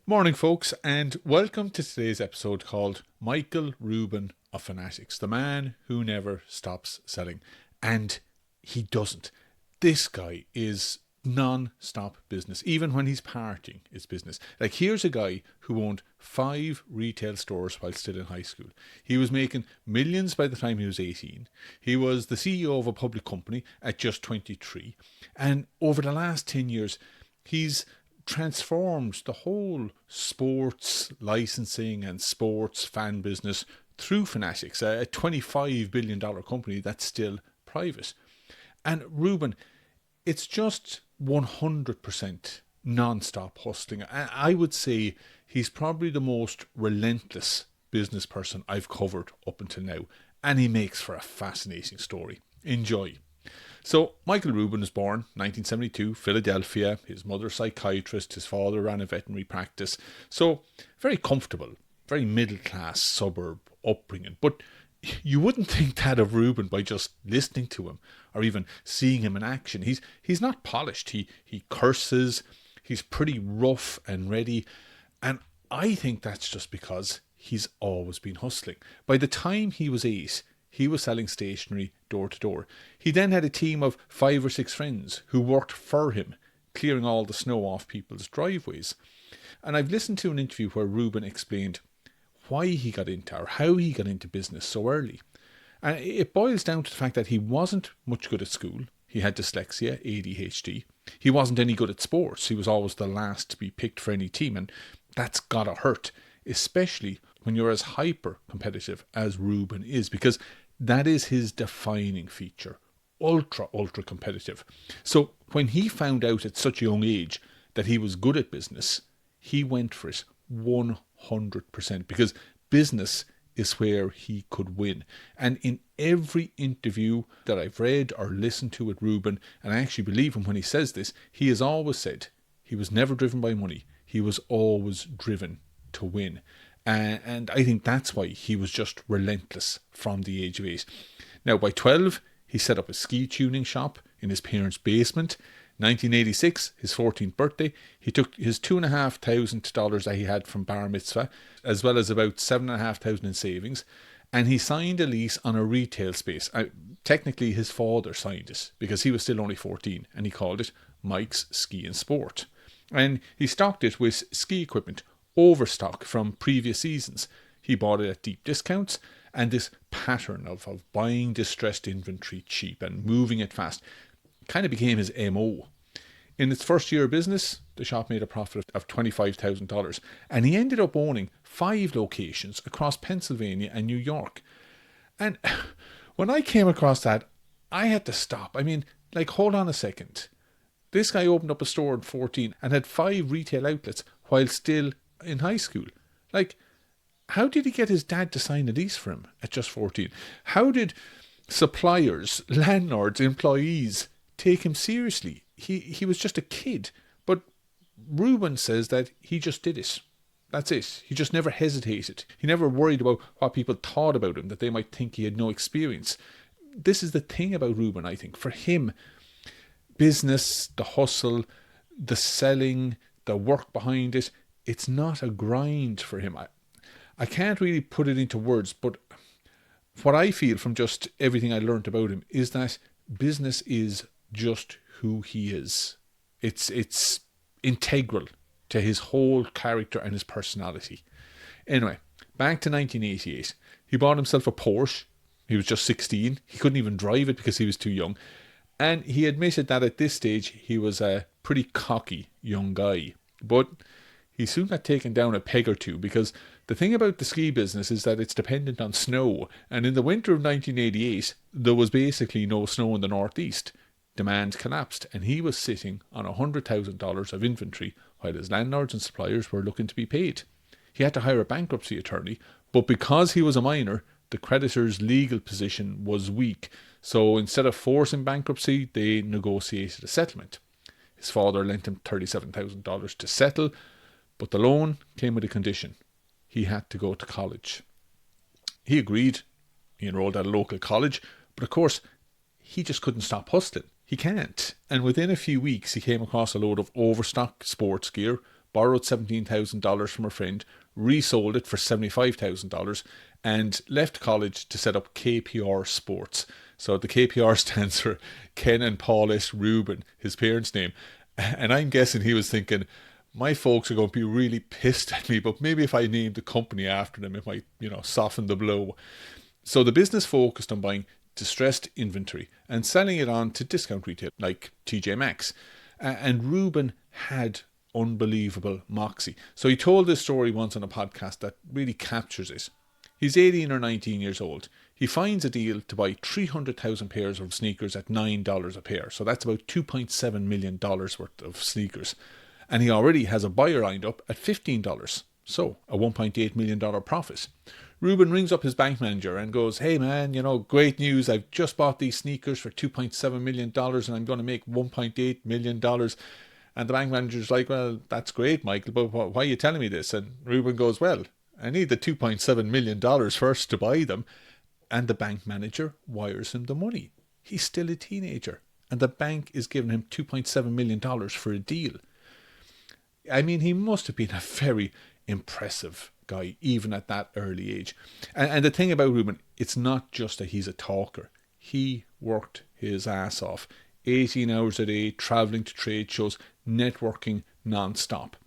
Morning, folks, and welcome to today's episode called Michael Rubin of Fanatics, the man who never stops selling. And he doesn't. This guy is non-stop business. Even when he's partying, it's business. Like, here's a guy who owned 5 retail stores while still in high school. He was making millions by the time he was 18. He was the CEO of a public company at just 23. And over the last 10 years, he's transformed the whole sports licensing and sports fan business through Fanatics, a $25 billion company that's still private. And Rubin, it's just 100% non-stop hustling. I would say he's probably the most relentless business person I've covered up until now, and he makes for a fascinating story. Enjoy. So, Michael Rubin was born 1972, Philadelphia. His mother, psychiatrist. His father ran a veterinary practice. So, very comfortable, very middle-class suburb upbringing. But you wouldn't think that of Rubin by just listening to him or even seeing him in action. He's not polished. He curses. He's pretty rough and ready. And I think that's just because he's always been hustling. By the time he was 8, he was selling stationery door to door. He then had a team of 5 or 6 friends who worked for him, clearing all the snow off people's driveways. And I've listened to an interview where Rubin explained why he got into, or how he got into business so early. And it boils down to the fact that he wasn't much good at school. He had dyslexia, ADHD. He wasn't any good at sports. He was always the last to be picked for any team, and that's gotta hurt, especially when you're as hyper competitive as Rubin is, because that is his defining feature. Ultra competitive. So when he found out at such a young age that he was good at business, he went for it 100%, because business is where he could win. And in every interview that I've read or listened to with Rubin, and I actually believe him when he says this, he has always said he was never driven by money. He was always driven to win. And I think that's why he was just relentless from the age of 8. Now, by 12, he set up a ski tuning shop in his parents' basement. 1986, his 14th birthday, he took his $2,500 that he had from bar mitzvah, as well as about $7,500 in savings, and he signed a lease on a retail space. Technically, his father signed it because he was still only 14, and he called it Mike's Ski and Sport. And he stocked it with ski equipment, overstock from previous seasons. He bought it at deep discounts, and this pattern of buying distressed inventory cheap and moving it fast kind of became his MO. In its first year of business, the shop made a profit of $25,000, and he ended up owning 5 locations across Pennsylvania and New York. And when I came across that, I had to stop. I mean, like, hold on a second. This guy opened up a store at 14 and had 5 retail outlets while still in high school. Like, how did he get his dad to sign a lease for him at just 14? How did suppliers, landlords, employees take him seriously? He was just a kid. But Rubin says that he just did it. That's it. He just never hesitated. He never worried about what people thought about him, that they might think he had no experience. This is the thing about Rubin, I think. For him, business, the hustle, the selling, the work behind it, it's not a grind for him. I can't really put it into words, but what I feel from just everything I learned about him is that business is just who he is. It's integral to his whole character and his personality. Anyway, back to 1988. He bought himself a Porsche. He was just 16. He couldn't even drive it because he was too young. And he admitted that at this stage he was a pretty cocky young guy. But he soon got taken down a peg or two, because the thing about the ski business is that it's dependent on snow. And in the winter of 1988, there was basically no snow in the northeast. Demand collapsed, and he was sitting on $100,000 of inventory while his landlords and suppliers were looking to be paid. He had to hire a bankruptcy attorney, but because he was a minor, the creditor's legal position was weak. So instead of forcing bankruptcy, they negotiated a settlement. His father lent him $37,000 to settle, but the loan came with a condition. He had to go to college. He agreed. He enrolled at a local college, But of course, he just couldn't stop hustling. He can't. And within a few weeks, he came across a load of overstock sports gear, borrowed $17,000 from a friend, resold it for $75,000, and left college to set up KPR Sports. So the KPR stands for Ken and Paul S. Rubin, his parents' name. And I'm guessing he was thinking, my folks are going to be really pissed at me, but maybe if I named the company after them, it might, soften the blow. So the business focused on buying distressed inventory and selling it on to discount retail like TJ Maxx. And Rubin had unbelievable moxie. So he told this story once on a podcast that really captures it. He's 18 or 19 years old. He finds a deal to buy 300,000 pairs of sneakers at $9 a pair. So that's about $2.7 million worth of sneakers. And he already has a buyer lined up at $15. So a $1.8 million profit. Rubin rings up his bank manager and goes, hey man, great news. I've just bought these sneakers for $2.7 million and I'm going to make $1.8 million. And the bank manager's like, well, that's great, Michael, but why are you telling me this? And Rubin goes, well, I need the $2.7 million first to buy them. And the bank manager wires him the money. He's still a teenager. And the bank is giving him $2.7 million for a deal. I mean, he must have been a very impressive guy, even at that early age. And the thing about Rubin, it's not just that he's a talker. He worked his ass off. 18 hours a day, travelling to trade shows, networking non-stop.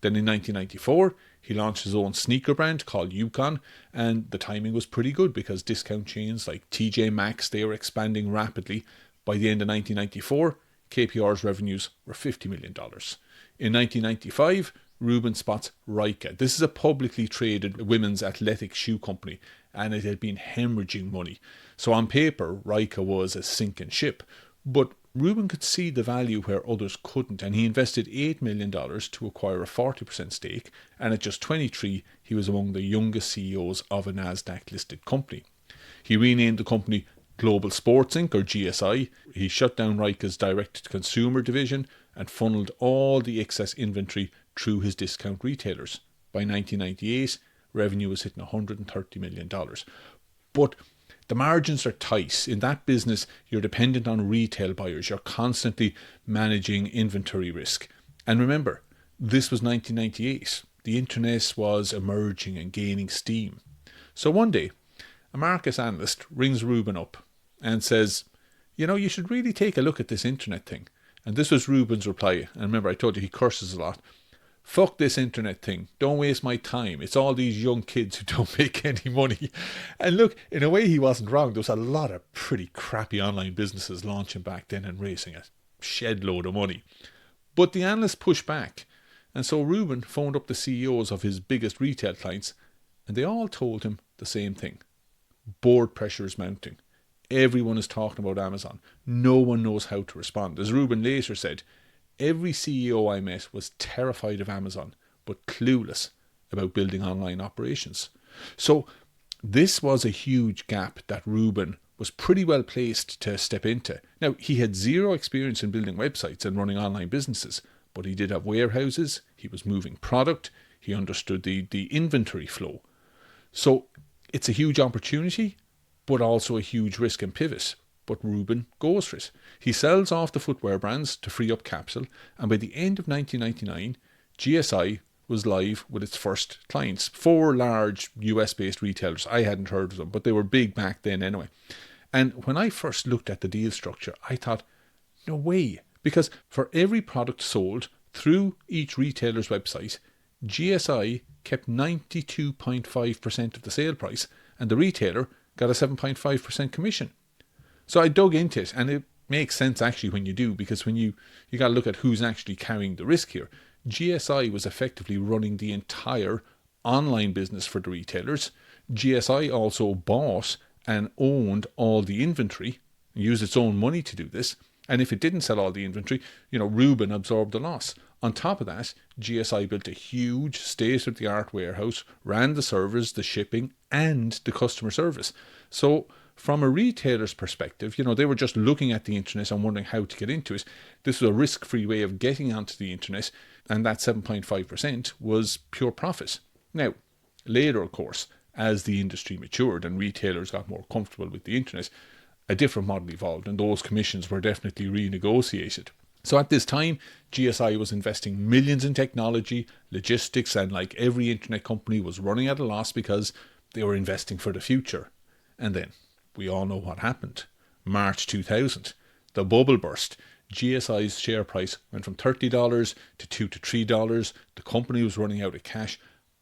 Then in 1994, he launched his own sneaker brand called Yukon, and the timing was pretty good because discount chains like TJ Maxx, they were expanding rapidly. By the end of 1994, KPR's revenues were $50 million. In 1995, Rubin spots Ryka. This is a publicly traded women's athletic shoe company, and it had been hemorrhaging money. So on paper, Ryka was a sinking ship. But Rubin could see the value where others couldn't, and he invested $8 million to acquire a 40% stake, and at just 23, he was among the youngest CEOs of a Nasdaq-listed company. He renamed the company Global Sports Inc., or GSI. He shut down Ryka's direct-to-consumer division and funneled all the excess inventory through his discount retailers. By 1998, revenue was hitting $130 million. But the margins are tight. In that business, you're dependent on retail buyers. You're constantly managing inventory risk. And remember, this was 1998. The internet was emerging and gaining steam. So one day, a market analyst rings Rubin up and says, you should really take a look at this internet thing. And this was Rubin's reply. And remember, I told you he curses a lot. Fuck this internet thing. Don't waste my time. It's all these young kids who don't make any money. And look, in a way he wasn't wrong. There was a lot of pretty crappy online businesses launching back then and raising a shed load of money. But the analysts pushed back. And so Rubin phoned up the CEOs of his biggest retail clients, and they all told him the same thing. Board pressure is mounting. Everyone is talking about Amazon. No one knows how to respond. As Rubin later said, every CEO I met was terrified of Amazon, but clueless about building online operations. So this was a huge gap that Rubin was pretty well placed to step into. Now, he had zero experience in building websites and running online businesses, but he did have warehouses, he was moving product, he understood the inventory flow. So it's a huge opportunity, but also a huge risk and pivot. But Rubin goes for it. He sells off the footwear brands to free up capital, and by the end of 1999, GSI was live with its first clients. 4 large US-based retailers. I hadn't heard of them, but they were big back then anyway. And when I first looked at the deal structure, I thought, no way. Because for every product sold through each retailer's website, GSI kept 92.5% of the sale price, and the retailer got a 7.5% commission. So I dug into it, and it makes sense actually when you do, because when you got to look at who's actually carrying the risk here. GSI was effectively running the entire online business for the retailers. GSI also bought and owned all the inventory, used its own money to do this. And if it didn't sell all the inventory, Rubin absorbed the loss. On top of that, GSI built a huge state-of-the-art warehouse, ran the servers, the shipping, and the customer service. So from a retailer's perspective, they were just looking at the internet and wondering how to get into it. This was a risk-free way of getting onto the internet, and that 7.5% was pure profit. Now, later, of course, as the industry matured and retailers got more comfortable with the internet, a different model evolved, and those commissions were definitely renegotiated. So at this time, GSI was investing millions in technology, logistics, and like every internet company was running at a loss because they were investing for the future. And then, we all know what happened. March 2000, the bubble burst. GSI's share price went from $30 to $2 to $3. The company was running out of cash.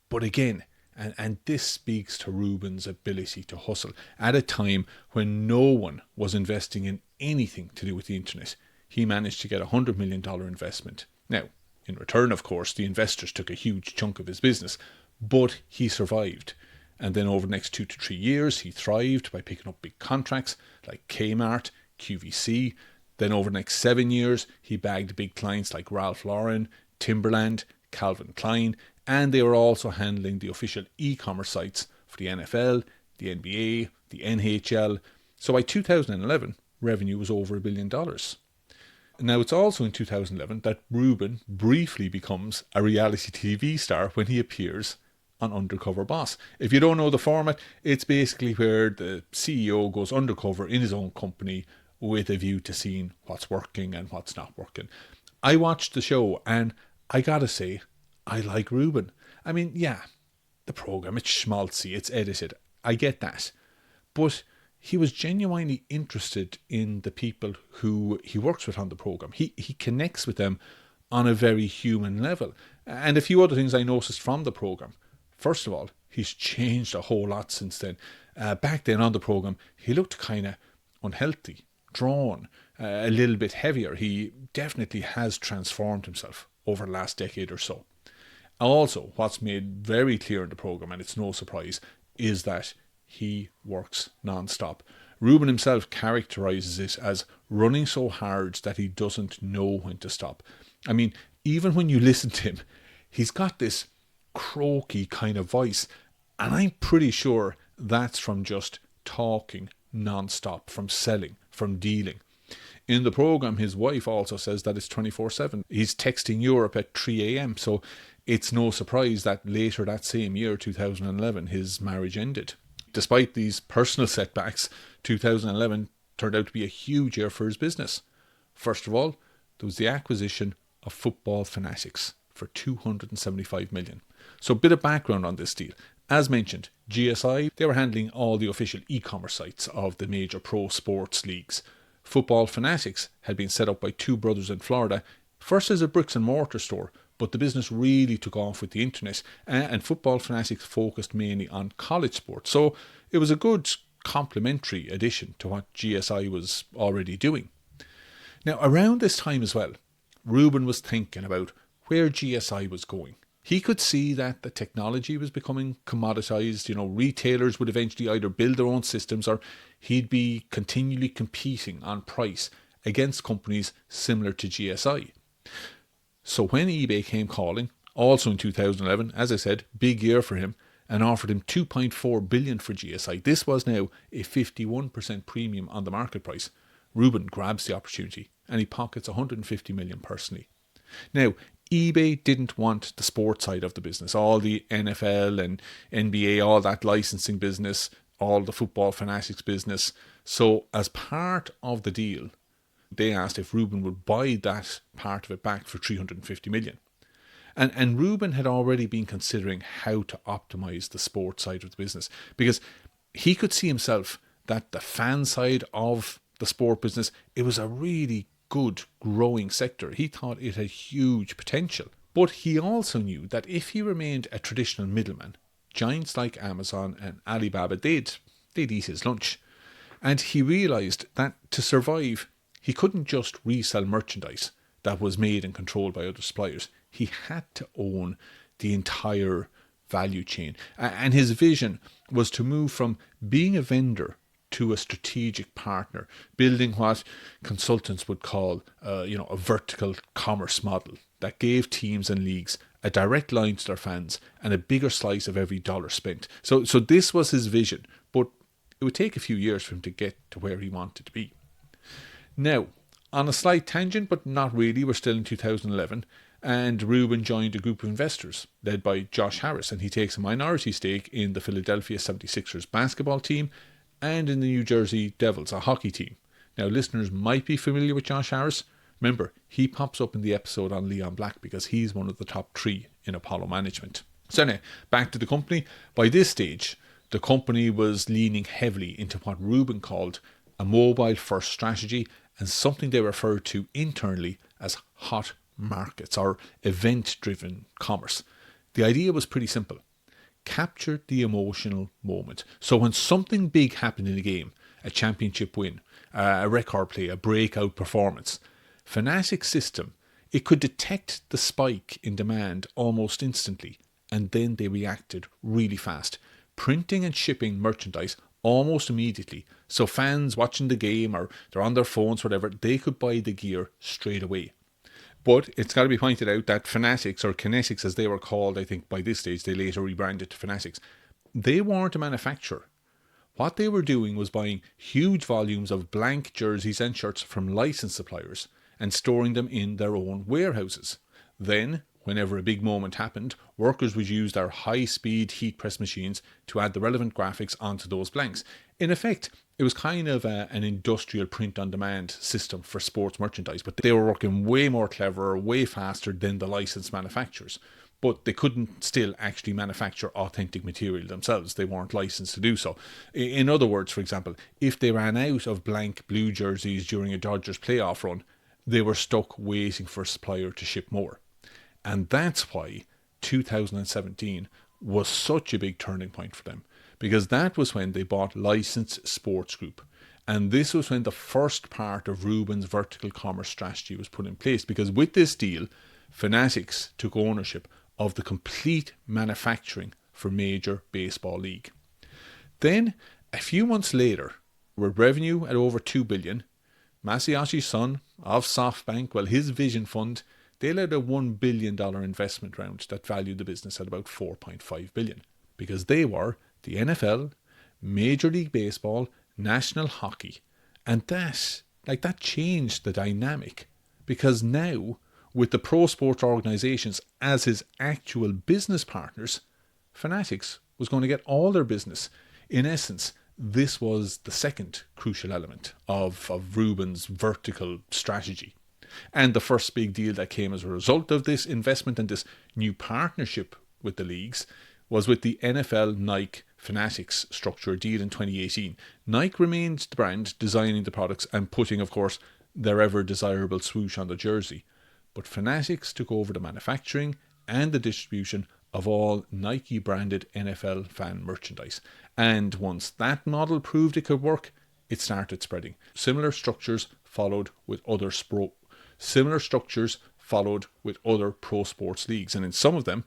But again, and this speaks to Rubin's ability to hustle at a time when no one was investing in anything to do with the internet. He managed to get a $100 million investment. Now, in return, of course, the investors took a huge chunk of his business, but he survived. And then over the next 2 to 3 years, he thrived by picking up big contracts like Kmart, QVC. Then over the next 7 years, he bagged big clients like Ralph Lauren, Timberland, Calvin Klein, and they were also handling the official e-commerce sites for the NFL, the NBA, the NHL. So by 2011, revenue was over $1 billion. Now, it's also in 2011 that Rubin briefly becomes a reality TV star when he appears on Undercover Boss. If you don't know the format, it's basically where the CEO goes undercover in his own company with a view to seeing what's working and what's not working. I watched the show and I gotta say, I like Rubin. I mean, yeah, the program, it's schmaltzy, it's edited. I get that. But he was genuinely interested in the people who he works with on the program. He connects with them on a very human level. And a few other things I noticed from the program. First of all, he's changed a whole lot since then. Back then on the program, he looked kind of unhealthy, drawn, a little bit heavier. He definitely has transformed himself over the last decade or so. Also, what's made very clear in the program, and it's no surprise, is that he works non-stop. Rubin himself characterizes it as running so hard that he doesn't know when to stop. I mean, even when you listen to him, he's got this croaky kind of voice, and I'm pretty sure that's from just talking non-stop, from selling, from dealing. In the program, his wife also says that it's 24/7. He's texting Europe at 3 a.m, so it's no surprise that later that same year, 2011, his marriage ended. Despite these personal setbacks, 2011 turned out to be a huge year for his business. First of all, there was the acquisition of Football Fanatics for $275 million. So a bit of background on this deal. As mentioned, GSI, they were handling all the official e-commerce sites of the major pro sports leagues. Football Fanatics had been set up by two brothers in Florida, first as a bricks and mortar store, but the business really took off with the internet, and Football Fanatics focused mainly on college sports. So it was a good complementary addition to what GSI was already doing. Now, around this time as well, Rubin was thinking about where GSI was going. He could see that the technology was becoming commoditized. Retailers would eventually either build their own systems or he'd be continually competing on price against companies similar to GSI. So when eBay came calling, also in 2011, as I said, big year for him, and offered him $2.4 billion for GSI, this was now a 51% premium on the market price. Rubin grabs the opportunity and he pockets $150 million personally. Now, eBay didn't want the sports side of the business, all the NFL and NBA, all that licensing business, all the Football Fanatics business. So as part of the deal, they asked if Rubin would buy that part of it back for $350 million. And Rubin had already been considering how to optimize the sports side of the business, because he could see himself that the fan side of the sport business, it was a really good growing sector. He thought it had huge potential. But he also knew that if he remained a traditional middleman, giants like Amazon and Alibaba, they'd eat his lunch. And he realised that to survive, he couldn't just resell merchandise that was made and controlled by other suppliers. He had to own the entire value chain. And his vision was to move from being a vendor to a strategic partner, building what consultants would call a vertical commerce model that gave teams and leagues a direct line to their fans and a bigger slice of every dollar spent. So this was his vision, but it would take a few years for him to get to where he wanted to be. Now, on a slight tangent, but not really, we're still in 2011, and Rubin joined a group of investors led by Josh Harris, and he takes a minority stake in the Philadelphia 76ers basketball team and in the New Jersey Devils, a hockey team. Now, listeners might be familiar with Josh Harris. Remember, he pops up in the episode on Leon Black because he's one of the top 3 in Apollo management. So anyway, back to the company. By this stage, the company was leaning heavily into what Rubin called a mobile-first strategy and something they referred to internally as hot markets or event-driven commerce. The idea was pretty simple. Capture the emotional moment. So when something big happened in a game, a championship win, a record play, a breakout performance, Fanatics' system, it could detect the spike in demand almost instantly, and then they reacted really fast, printing and shipping merchandise almost immediately. So fans watching the game or they're on their phones, whatever, they could buy the gear straight away. But it's got to be pointed out that Fanatics, or Kinetics as they were called, I think by this stage they later rebranded to Fanatics, they weren't a manufacturer. What they were doing was buying huge volumes of blank jerseys and shirts from licensed suppliers and storing them in their own warehouses. Then, whenever a big moment happened, workers would use their high-speed heat press machines to add the relevant graphics onto those blanks. In effect, it was kind of an industrial print-on-demand system for sports merchandise, but they were working way more clever, way faster than the licensed manufacturers. But they couldn't still actually manufacture authentic material themselves. They weren't licensed to do so. In other words, for example, if they ran out of blank blue jerseys during a Dodgers playoff run, they were stuck waiting for a supplier to ship more. And that's why 2017 was such a big turning point for them, because that was when they bought Licensed Sports Group. And this was when the first part of Rubin's vertical commerce strategy was put in place, because with this deal, Fanatics took ownership of the complete manufacturing for Major Baseball League. Then, a few months later, with revenue at over $2 billion, Masayoshi Son of SoftBank, well, his Vision Fund, they led a $1 billion investment round that valued the business at about $4.5 billion, because they were the NFL, Major League Baseball, National Hockey, and that changed the dynamic, because now, with the pro sports organisations as his actual business partners, Fanatics was going to get all their business. In essence, this was the second crucial element of Rubin's vertical strategy. And the first big deal that came as a result of this investment and this new partnership with the leagues was with the NFL Nike Fanatics structure deal in 2018. Nike remained the brand, designing the products and putting, of course, their ever desirable swoosh on the jersey. But Fanatics took over the manufacturing and the distribution of all Nike branded NFL fan merchandise. And once that model proved it could work, it started spreading. Similar structures followed with other pro sports leagues, and in some of them,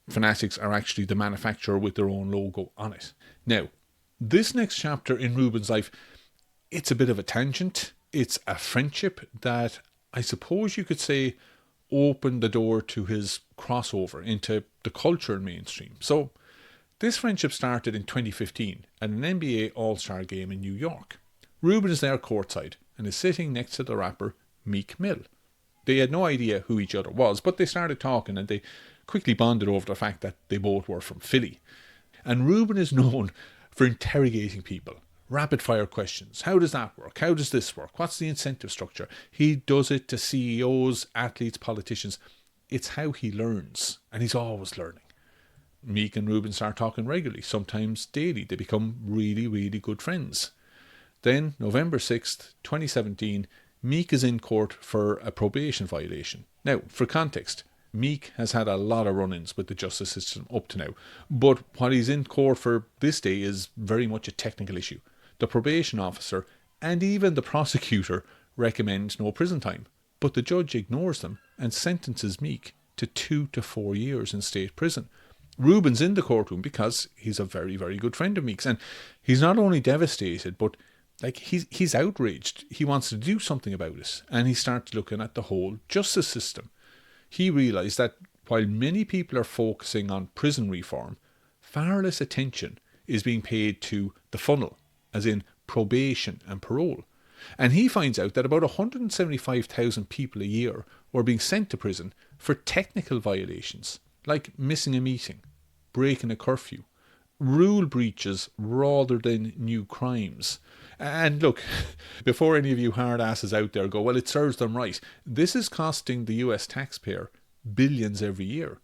Fanatics are actually the manufacturer with their own logo on it. Now, this next chapter in Rubin's life, it's a bit of a tangent. It's a friendship that I suppose you could say opened the door to his crossover into the culture mainstream. So, this friendship started in 2015 at an NBA All-Star game in New York. Rubin is there courtside and is sitting next to the rapper Meek Mill. They had no idea who each other was, but they started talking and they quickly bonded over the fact that they both were from Philly. And Rubin is known for interrogating people. Rapid fire questions. How does that work? How does this work? What's the incentive structure? He does it to CEOs, athletes, politicians. It's how he learns, and he's always learning. Meek and Rubin start talking regularly, sometimes daily. They become really, really good friends. Then, November 6th, 2017, Meek is in court for a probation violation. Now, for context, Meek has had a lot of run-ins with the justice system up to now, but what he's in court for this day is very much a technical issue. The probation officer and even the prosecutor recommend no prison time, but the judge ignores them and sentences Meek to 2 to 4 years in state prison. Rubin's in the courtroom because he's a very, very good friend of Meek's, and he's not only devastated, but he's outraged. He wants to do something about it, and he starts looking at the whole justice system. He realised that while many people are focusing on prison reform, far less attention is being paid to the funnel, as in probation and parole. And he finds out that about 175,000 people a year were being sent to prison for technical violations, like missing a meeting, breaking a curfew, rule breaches rather than new crimes. And look, before any of you hard asses out there go, well, it serves them right. This is costing the US taxpayer billions every year.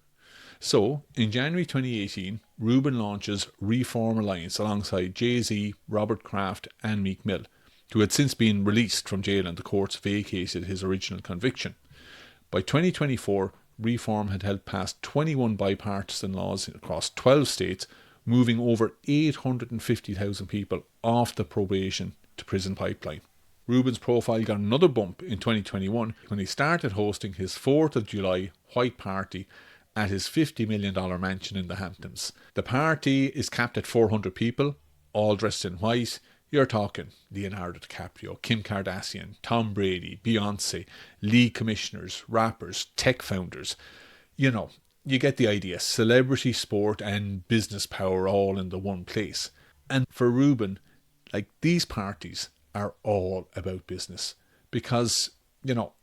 So, in January 2018, Rubin launches Reform Alliance alongside Jay-Z, Robert Kraft and Meek Mill, who had since been released from jail and the courts vacated his original conviction. By 2024, Reform had helped pass 21 bipartisan laws across 12 states, moving over 850,000 people off the probation to prison pipeline. Rubin's profile got another bump in 2021 when he started hosting his 4th of July white party at his $50 million mansion in the Hamptons. The party is capped at 400 people, all dressed in white. You're talking Leonardo DiCaprio, Kim Kardashian, Tom Brady, Beyonce, league commissioners, rappers, tech founders. You know, you get the idea. Celebrity, sport and business power all in the one place. And for Rubin, like, these parties are all about business. Because, you know,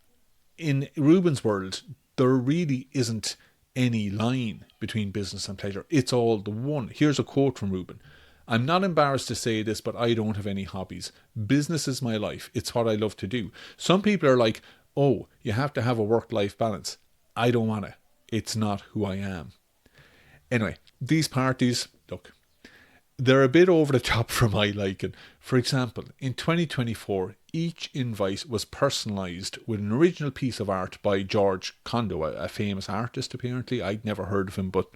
in Rubin's world, there really isn't any line between business and pleasure. It's all the one. Here's a quote from Rubin. "I'm not embarrassed to say this, but I don't have any hobbies. Business is my life. It's what I love to do. Some people are like, oh, you have to have a work-life balance. I don't want it. It's not who I am." Anyway, these parties, look, they're a bit over the top for my liking. For example, in 2024, each invite was personalised with an original piece of art by George Condo, a famous artist apparently. I'd never heard of him, but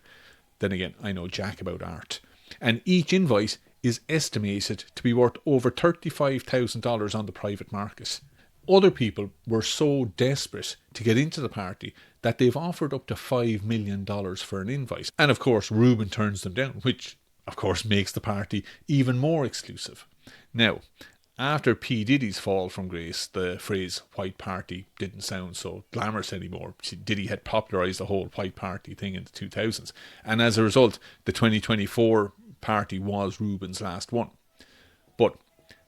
then again, I know jack about art. And each invite is estimated to be worth over $35,000 on the private market. Other people were so desperate to get into the party that they've offered up to $5 million for an invite. And of course, Rubin turns them down, which of course makes the party even more exclusive. Now, after P. Diddy's fall from grace, the phrase white party didn't sound so glamorous anymore. Diddy had popularised the whole white party thing in the 2000s. And as a result, the 2024 party was Rubin's last one. But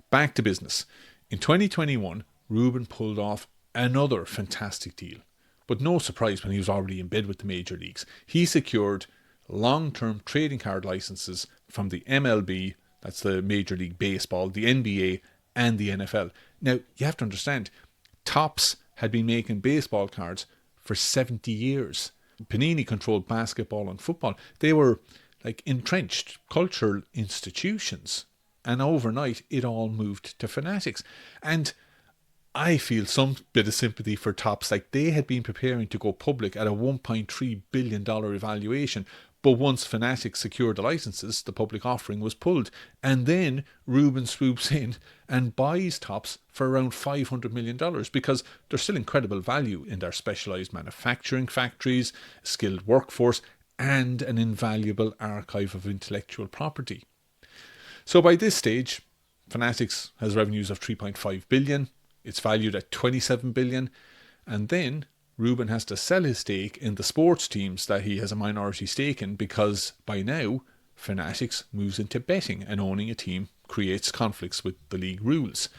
back to business. In 2021, Rubin pulled off another fantastic deal. But no surprise when he was already in bed with the major leagues. He secured long-term trading card licenses from the MLB, that's the Major League Baseball, the NBA, and the NFL. Now, you have to understand, Topps had been making baseball cards for 70 years. Panini controlled basketball and football. They were like entrenched cultural institutions. And overnight, it all moved to Fanatics. And I feel some bit of sympathy for Topps. Like, they had been preparing to go public at a $1.3 billion evaluation. But once Fanatics secured the licenses, the public offering was pulled. And then Rubin swoops in and buys Topps for around $500 million because there's still incredible value in their specialised manufacturing factories, skilled workforce, and an invaluable archive of intellectual property. So by this stage, Fanatics has revenues of $3.5 billion. It's valued at $27 billion. And then Rubin has to sell his stake in the sports teams that he has a minority stake in because by now Fanatics moves into betting, and owning a team creates conflicts with the league rules.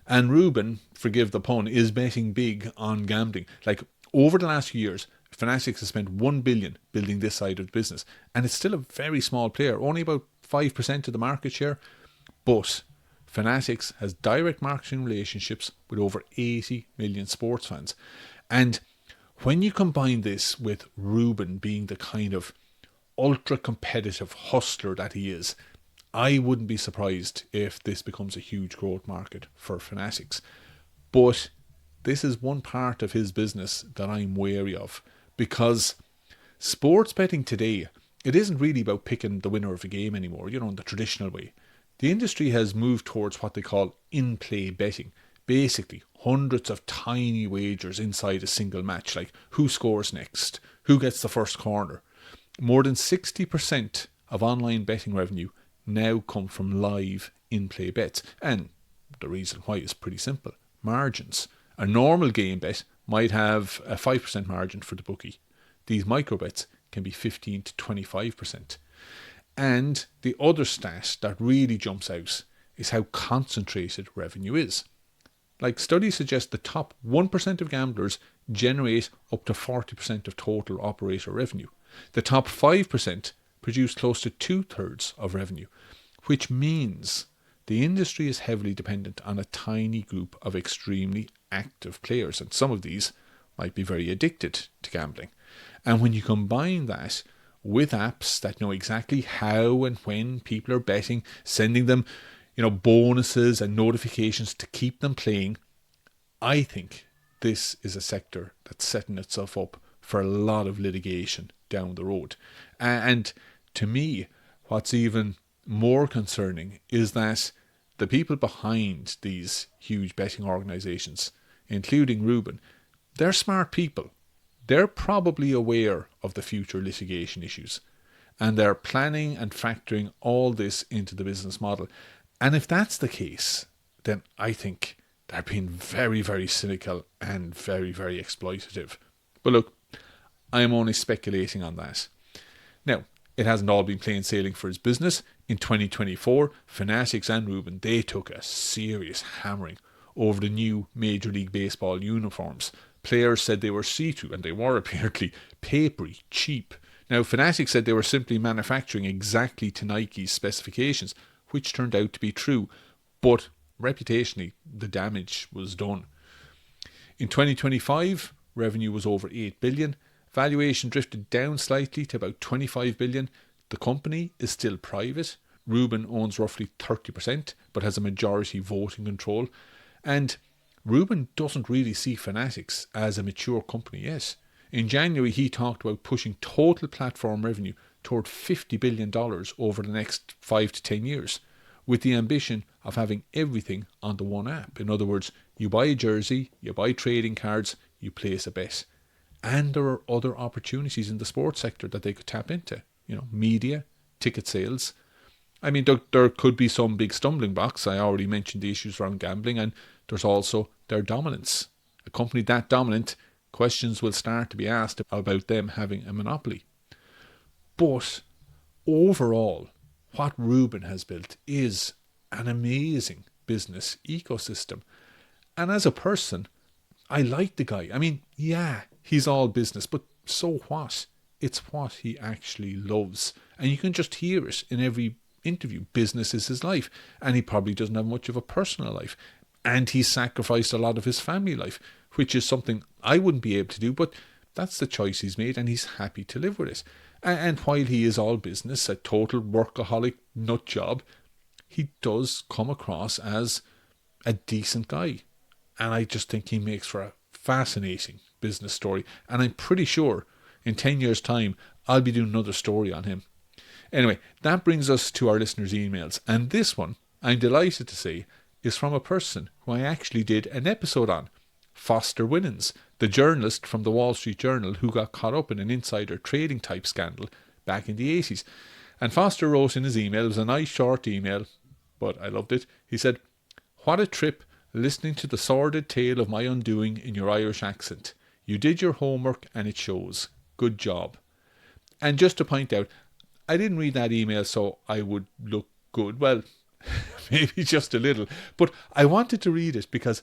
And Rubin, forgive the pun, is betting big on gambling. Like, over the last few years, Fanatics has spent $1 billion building this side of the business, and it's still a very small player, only about 5% of the market share. But Fanatics has direct marketing relationships with over 80 million sports fans. And when you combine this with Rubin being the kind of ultra-competitive hustler that he is, I wouldn't be surprised if this becomes a huge growth market for Fanatics. But this is one part of his business that I'm wary of, because sports betting today, it isn't really about picking the winner of a game anymore, in the traditional way. The industry has moved towards what they call in-play betting. Basically, hundreds of tiny wagers inside a single match, like who scores next, who gets the first corner. More than 60% of online betting revenue now come from live in-play bets. And the reason why is pretty simple. Margins. A normal game bet might have a 5% margin for the bookie. These micro bets can be 15 to 25%. And the other stat that really jumps out is how concentrated revenue is. Like, studies suggest the top 1% of gamblers generate up to 40% of total operator revenue. The top 5% produce close to 2/3 of revenue, which means the industry is heavily dependent on a tiny group of extremely active players, and some of these might be very addicted to gambling. And when you combine that with apps that know exactly how and when people are betting, sending them, bonuses and notifications to keep them playing, I think this is a sector that's setting itself up for a lot of litigation down the road. And to me, what's even more concerning is that the people behind these huge betting organisations, including Rubin, they're smart people. They're probably aware of the future litigation issues, and they're planning and factoring all this into the business model. And if that's the case, then I think they're being very, very cynical and very, very exploitative. But look, I'm only speculating on that. Now, it hasn't all been plain sailing for his business. In 2024, Fanatics and Rubin, they took a serious hammering over the new Major League Baseball uniforms. Players said they were see-through, and they were apparently papery, cheap. Now, Fanatics said they were simply manufacturing exactly to Nike's specifications, which turned out to be true. But reputationally, the damage was done. In 2025, revenue was over 8 billion. Valuation drifted down slightly to about 25 billion. The company is still private. Rubin owns roughly 30%, but has a majority voting control. And Rubin doesn't really see Fanatics as a mature company yet. In January, he talked about pushing total platform revenue toward $50 billion over the next 5 to 10 years, with the ambition of having everything on the one app. In other words, you buy a jersey, you buy trading cards, you place a bet. And there are other opportunities in the sports sector that they could tap into. Media, ticket sales. I mean, there could be some big stumbling blocks. I already mentioned the issues around gambling, and there's also their dominance. A company that dominant, questions will start to be asked about them having a monopoly. But overall, what Rubin has built is an amazing business ecosystem. And as a person, I like the guy. I mean, yeah, he's all business, but so what? It's what he actually loves. And you can just hear it in every interview. Business is his life. And he probably doesn't have much of a personal life. And he's sacrificed a lot of his family life, which is something I wouldn't be able to do, but that's the choice he's made, and he's happy to live with it. And while he is all business, a total workaholic nut job, he does come across as a decent guy. And I just think he makes for a fascinating business story. And I'm pretty sure in 10 years' time, I'll be doing another story on him. Anyway, that brings us to our listeners' emails. And this one, I'm delighted to say, is from a person who I actually did an episode on, Foster Winans, the journalist from the Wall Street Journal who got caught up in an insider trading type scandal back in the 80s. And Foster wrote in his email, it was a nice short email, but I loved it. He said, "What a trip listening to the sordid tale of my undoing in your Irish accent. You did your homework and it shows. Good job." And just to point out, I didn't read that email so I would look good. Well, maybe just a little. But I wanted to read it because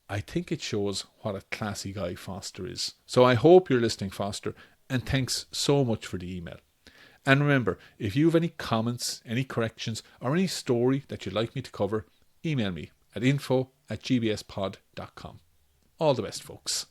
I think it shows what a classy guy Foster is. So I hope you're listening, Foster, and thanks so much for the email. And remember, if you have any comments, any corrections, or any story that you'd like me to cover, email me at info@gbspod.com. All the best, folks.